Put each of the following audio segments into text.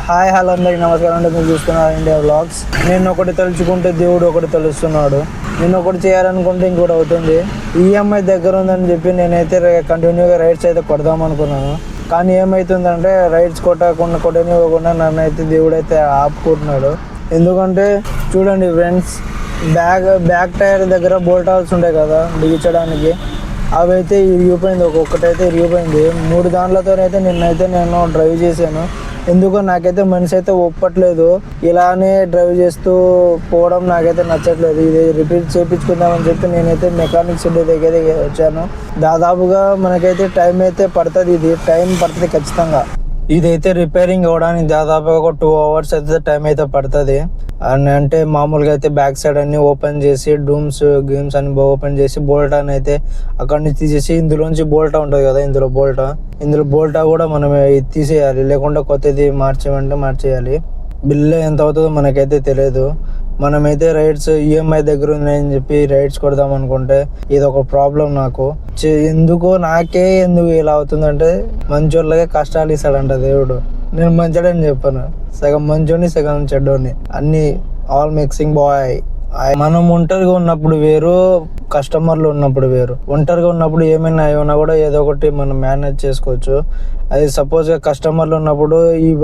Hi hello అందరికి నమస్కారం అండి. మీరు చూస్తున్నారు ఇండియా వ్లాగ్స్. నేను ఒకటి తలుచుకుంటే దేవుడు ఒకటి తెలుస్తున్నాడు. నేను ఒకటి చేయాలనుకుంటే ఇంకోటి అవుతుంది. ఈఎంఐ దగ్గర ఉందని చెప్పి నేనైతే కంటిన్యూగా రైడ్స్ అయితే కొడదాం అనుకున్నాను. కానీ ఏమవుతుందంటే రైడ్స్ కొట్టనివ్వకుండా నన్ను అయితే దేవుడు అయితే ఆపుకుంటున్నాడు. ఎందుకంటే చూడండి ఫ్రెండ్స్, బ్యాక్ టైర్ దగ్గర బోల్ట్ హోల్స్ ఉంటాయి కదా బిగించడానికి, అవి అయితే ఇరిగిపోయింది. ఒక్కొక్కటైతే ఇరిగిపోయింది. 3 దాంట్లతోనైతే నేను డ్రైవ్ చేశాను. ఎందుకో నాకైతే మనిషి అయితే ఒప్పట్లేదు. ఇలానే డ్రైవ్ చేస్తూ పోవడం నాకైతే నచ్చట్లేదు. ఇది రిపేర్ చేయించుకుందామని చెప్పి నేనైతే మెకానిక్ షెడ్ దగ్గర వచ్చాను. దాదాపుగా మనకైతే టైం అయితే పడుతుంది. ఇది టైం పడుతుంది ఖచ్చితంగా. ఇదైతే రిపేరింగ్ అవ్వడానికి దాదాపుగా ఒక 2 hours అయితే టైం అయితే పడుతుంది. అంటే మామూలుగా అయితే బ్యాక్ సైడ్ అన్ని ఓపెన్ చేసి గేమ్స్ అన్ని ఓపెన్ చేసి బోల్టా అయితే అక్కడి నుంచి తీసేసి ఇందులోంచి బోల్టా ఉంటుంది కదా, ఇందులో బోల్టా కూడా మనం తీసేయాలి. లేకుండా కొత్తది మార్చేయాలి. బిల్లు ఎంత అవుతుందో మనకైతే తెలియదు. మనమైతే రైడ్స్ ఈఎంఐ దగ్గర ఉన్నాయని చెప్పి రైడ్స్ కొడదాం అనుకుంటే ఇది ఒక ప్రాబ్లం నాకు. ఎందుకు ఇలా అవుతుందంటే మంచోళ్ళకే కష్టాలు ఇస్తాడంట దేవుడు. నేను మంచోడని చెప్పాను. సగం మంచోని సగం చెడ్డోని, అన్ని ఆల్ మిక్సింగ్ బాయ్. మనం ఒంటరిగా ఉన్నప్పుడు వేరు, కస్టమర్లు ఉన్నప్పుడు వేరు. ఒంటరిగా ఉన్నప్పుడు ఏమైనా కూడా ఏదో ఒకటి మనం మేనేజ్ చేసుకోవచ్చు. అది సపోజ్గా కస్టమర్లు ఉన్నప్పుడు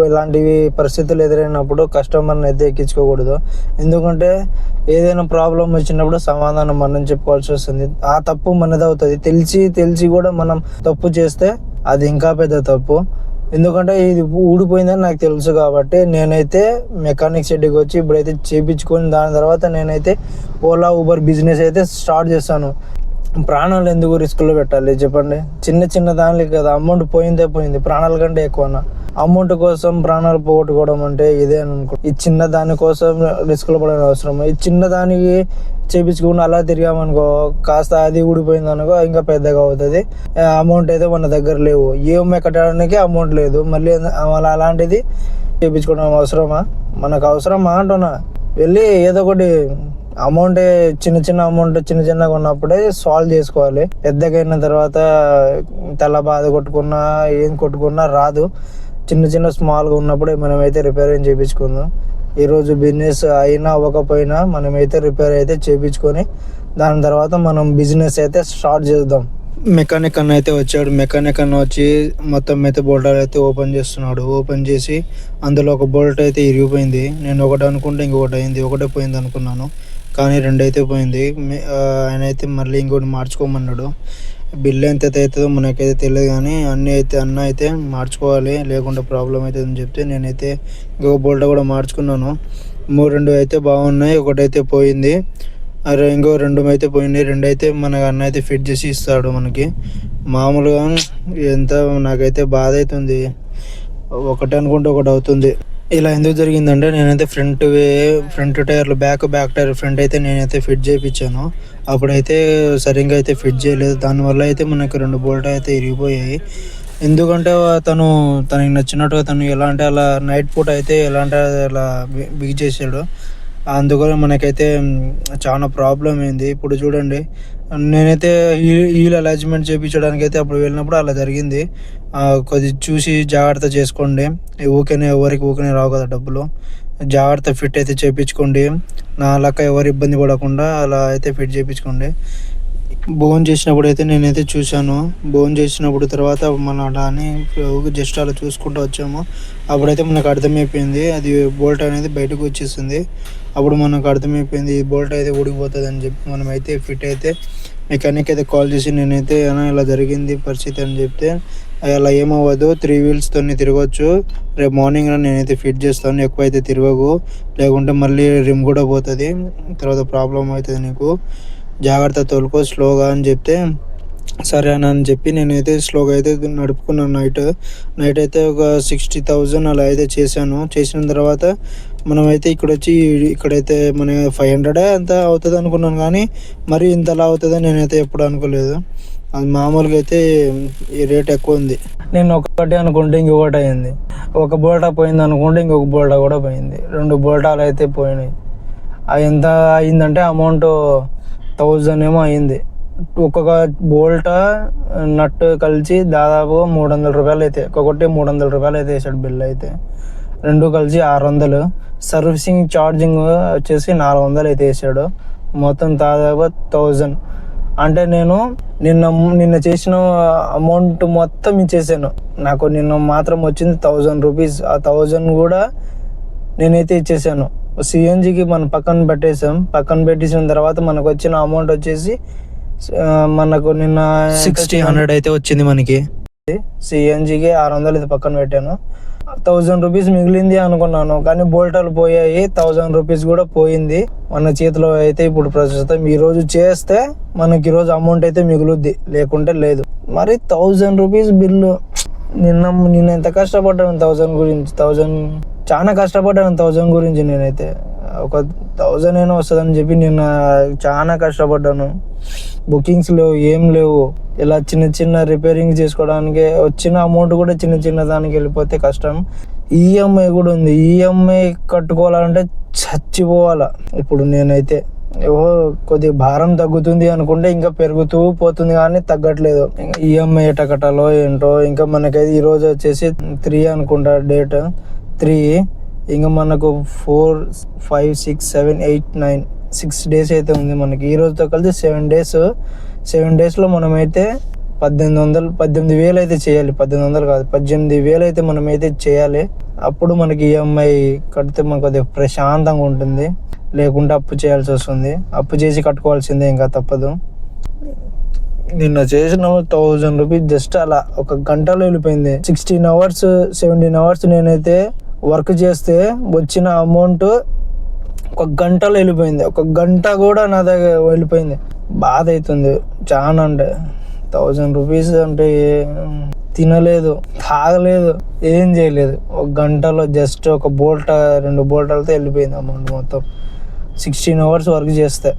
ఇలాంటివి పరిస్థితులు ఎదురైనప్పుడు కస్టమర్ని అయితే ఎక్కించుకోకూడదు. ఎందుకంటే ఏదైనా ప్రాబ్లం వచ్చినప్పుడు సమాధానం మనం చెప్పుకోవాల్సి వస్తుంది. ఆ తప్పు మనది అవుతుంది. తెలిసి కూడా మనం తప్పు చేస్తే అది ఇంకా పెద్ద తప్పు. ఎందుకంటే ఇది ఊడిపోయిందని నాకు తెలుసు కాబట్టి నేనైతే మెకానిక్ షెడ్కి వచ్చి ఇప్పుడైతే చేయించుకొని దాని తర్వాత నేనైతే ఓలా ఊబర్ బిజినెస్ అయితే స్టార్ట్ చేస్తాను. ప్రాణాలు ఎందుకు రిస్క్లో పెట్టాలి చెప్పండి? చిన్న దానికి కదా, అమౌంట్ పోయింది. ప్రాణాల కంటే ఎక్కువనా? అమౌంట్ కోసం ప్రాణాలు పోగొట్టుకోవడం అంటే ఇదే అని అనుకో. ఈ చిన్న దాని కోసం రిస్క్లో పడని అవసరం. ఈ చిన్న దానికి చేయించుకుని అలా తిరిగామనుకో, కాస్త అది ఊడిపోయింది అనుకో ఇంకా పెద్దగా అవుతుంది. అమౌంట్ అయితే మన దగ్గర లేవు, ఈఎంఐ కట్టడానికి అమౌంట్ లేదు. మళ్ళీ అలాంటిది చేయించుకోవడం అవసరమా? మనకు అవసరమా అంటున్నా. వెళ్ళి ఏదో ఒకటి అమౌంట్ చిన్నగా ఉన్నప్పుడే సాల్వ్ చేసుకోవాలి. పెద్దగా అయిన తర్వాత తల బాధ కొట్టుకున్నా రాదు. చిన్న స్మాల్గా ఉన్నప్పుడే మనమైతే రిపేరింగ్ చేయించుకుందాం. ఈరోజు బిజినెస్ అయినా అవ్వకపోయినా మనమైతే రిపేర్ అయితే చేయించుకొని దాని తర్వాత మనం బిజినెస్ అయితే స్టార్ట్ చేద్దాం. మెకానిక్ అన్న అయితే వచ్చాడు. మెకానిక్ అన్న వచ్చి మొత్తం అయితే బోల్టాలు అయితే ఓపెన్ చేస్తున్నాడు. ఓపెన్ చేసి అందులో ఒక బోల్ట్ అయితే ఇరిగిపోయింది. నేను ఒకటి అనుకుంటే ఇంకొకటి అయింది. ఒకటే పోయింది అనుకున్నాను, కానీ 2 అయితే పోయింది. ఆయన అయితే మళ్ళీ ఇంకోటి మార్చుకోమన్నాడు. బిల్లు ఎంత అవుతుందో మనకైతే తెలియదు, కానీ అన్న అయితే మార్చుకోవాలి, లేకుంటే ప్రాబ్లం అవుతుంది అని చెప్తే నేనైతే ఇంకొక బోల్ట్ కూడా మార్చుకున్నాను. 2 అయితే బాగున్నాయి, ఒకటైతే పోయింది. ఇంకో 2 అయితే పోయినాయి. 2 అయితే మన అన్న అయితే ఫిట్ చేసి ఇస్తాడు మనకి. మామూలుగా ఎంత నాకైతే బాధ అవుతుంది. ఒకటి అనుకుంటే ఒకటి అవుతుంది. ఇలా ఎందుకు జరిగిందంటే నేనైతే ఫ్రంట్ టైర్లు బ్యాక్ టైర్ ఫ్రంట్ అయితే నేనైతే ఫిట్ చేయించాను. అప్పుడైతే సరిగ్గా అయితే ఫిట్ చేయలేదు. దానివల్ల అయితే మనకి 2 బోల్ట్ అయితే ఇరిగిపోయాయి. ఎందుకంటే తనకి నచ్చినట్టుగా తను ఎలా అంటే అలా నైట్ పూట అయితే ఎలా అంటే అలా బిగిచేసాడు. అందుకని మనకైతే చాలా ప్రాబ్లం అయింది. ఇప్పుడు చూడండి, నేనైతే హీల్ అలైజ్మెంట్ చేయించడానికి అయితే అప్పుడు వెళ్ళినప్పుడు అలా జరిగింది. కొద్ది చూసి జాగ్రత్త చేసుకోండి. ఎవరికి ఊకనే రావు కదా డబ్బులు. జాగ్రత్త ఫిట్ అయితే చేయించుకోండి. నా లెక్క ఎవరు ఇబ్బంది పడకుండా అలా అయితే ఫిట్ చేయించుకోండి. బోన్ చేసినప్పుడు అయితే నేనైతే చూశాను. బోన్ చేసినప్పుడు తర్వాత మన అలా అని జస్ట్ అలా చూసుకుంటూ వచ్చాము. అప్పుడైతే మనకు అర్థమైపోయింది అది బోల్ట్ అనేది బయటకు వచ్చేసింది. అప్పుడు మనకు అర్థమైపోయింది ఈ బోల్ట్ అయితే ఊడిపోతుంది అని చెప్పి మనమైతే ఫిట్ అయితే మెకానిక్ అయితే కాల్ చేసి నేనైతే ఇలా జరిగింది పరిస్థితి అని చెప్తే, అలా ఏమవ్వదు, 3 wheelsతో తిరగవచ్చు, రేపు మార్నింగ్ నేనైతే ఫిట్ చేస్తాను, ఎక్కువ అయితే తిరగకు, లేకుంటే మళ్ళీ రిమ్ కూడా పోతుంది, తర్వాత ప్రాబ్లం అవుతుంది నీకు, జాగ్రత్త తోలుకో స్లోగా అని చెప్తే సరే అని చెప్పి నేనైతే స్లోగా అయితే నడుపుకున్నాను. నైట్ అయితే ఒక 60,000 అలా అయితే చేసిన తర్వాత మనమైతే ఇక్కడైతే మన 500 అంత అవుతుంది అనుకున్నాను, కానీ మరి ఇంతలా అవుతుందని నేనైతే ఎప్పుడు అనుకోలేదు. అది మామూలుగా అయితే ఈ రేట్ ఎక్కువ ఉంది. నేను ఒకటి అనుకుంటే ఇంకొకటి అయింది. ఒక బోల్టా పోయింది అనుకుంటే ఇంకొక బోల్టా కూడా పోయింది. 2 బోల్టాలు అయితే పోయినాయి. అది ఎంత అయిందంటే అమౌంట్ 1000 ఏమో అయింది. ఒక్కొక్క బోల్టా నట్టు కలిసి దాదాపు 300 రూపాయలు అయితే, ఒక్కొక్కటి 300 రూపాయలు అయితే వేసాడు బిల్ అయితే. రెండు కలిసి 600. సర్వీసింగ్ ఛార్జింగ్ వచ్చేసి 400 అయితే వేసాడు. మొత్తం దాదాపు 1000. అంటే నేను నిన్న చేసిన అమౌంట్ మొత్తం ఇచ్చేసాను. నాకు నిన్న మాత్రం వచ్చింది 1000 రూపీస్. ఆ 1000 కూడా నేనైతే ఇచ్చేసాను. సిఎన్జికి మనం పక్కన పెట్టేసిన తర్వాత మనకు వచ్చిన అమౌంట్ వచ్చేసి మనకు నిన్న 1600 అయితే వచ్చింది మనకి. సిఎన్జికి 600 అయితే పక్కన పెట్టాను. 1000 రూపీస్ మిగిలింది అనుకున్నాను, కానీ బోల్టాలు పోయాయి. 1000 రూపీస్ కూడా పోయింది మన చేతిలో. అయితే ఇప్పుడు ప్రస్తుతం ఈరోజు చేస్తే మనకి ఈరోజు అమౌంట్ అయితే మిగులుద్ది, లేకుంటే లేదు. మరి 1000 రూపీస్ బిల్లు. నిన్న ఎంత కష్టపడ్డాను 1000 గురించి. చాలా కష్టపడ్డాను 1000 గురించి. నేనైతే ఒక 1000 అయినా వస్తుందని చెప్పి నిన్న చాలా కష్టపడ్డాను. బుకింగ్స్ లేవు, ఏం లేవు. ఇలా చిన్న రిపేరింగ్ చేసుకోవడానికి వచ్చిన అమౌంట్ కూడా చిన్న దానికి వెళ్ళిపోతే కష్టం. ఈఎంఐ కూడా ఉంది. ఈఎంఐ కట్టుకోవాలంటే చచ్చిపోవాలా. ఇప్పుడు నేనైతే కొద్దిగా భారం తగ్గుతుంది అనుకుంటే ఇంకా పెరుగుతూ పోతుంది, కానీ తగ్గట్లేదు. ఈఎంఐ ఎట కట్టాలో ఏంటో. ఇంకా మనకైతే ఈరోజు వచ్చేసి 3 అనుకుంటా, డేట్ 3. ఇంకా మనకు 4, 5, 6, 7, 8, 9 6 డేస్ అయితే ఉంది మనకి. ఈ రోజుతో కలిసి 7 డేస్. 7 డేస్లో మనమైతే 18,000 అయితే చేయాలి. 1800 కాదు, 18,000 అయితే మనమైతే చేయాలి. అప్పుడు మనకి ఈఎంఐ కడితే మనకు కొద్దిగా ప్రశాంతంగా ఉంటుంది. లేకుంటే అప్పు చేయాల్సి వస్తుంది. అప్పు చేసి కట్టుకోవాల్సిందే, ఇంకా తప్పదు. నిన్న చేసిన 1000 రూపీస్ జస్ట్ అలా ఒక గంటలో వెళ్ళిపోయింది. 16 అవర్స్ 17 అవర్స్ నేనైతే వర్క్ చేస్తే వచ్చిన అమౌంట్ ఒక గంటలో వెళ్ళిపోయింది. ఒక గంట కూడా నా దగ్గర వెళ్ళిపోయింది. బాధ అవుతుంది చాలా. అంటే 1000 రూపీస్ అంటే తినలేదు, తాగలేదు, ఏం చేయలేదు. ఒక గంటలో జస్ట్ ఒక 2 బోల్టాలతో వెళ్ళిపోయింది అమౌంట్ మొత్తం. 16 అవర్స్ వర్క్ చేస్తే.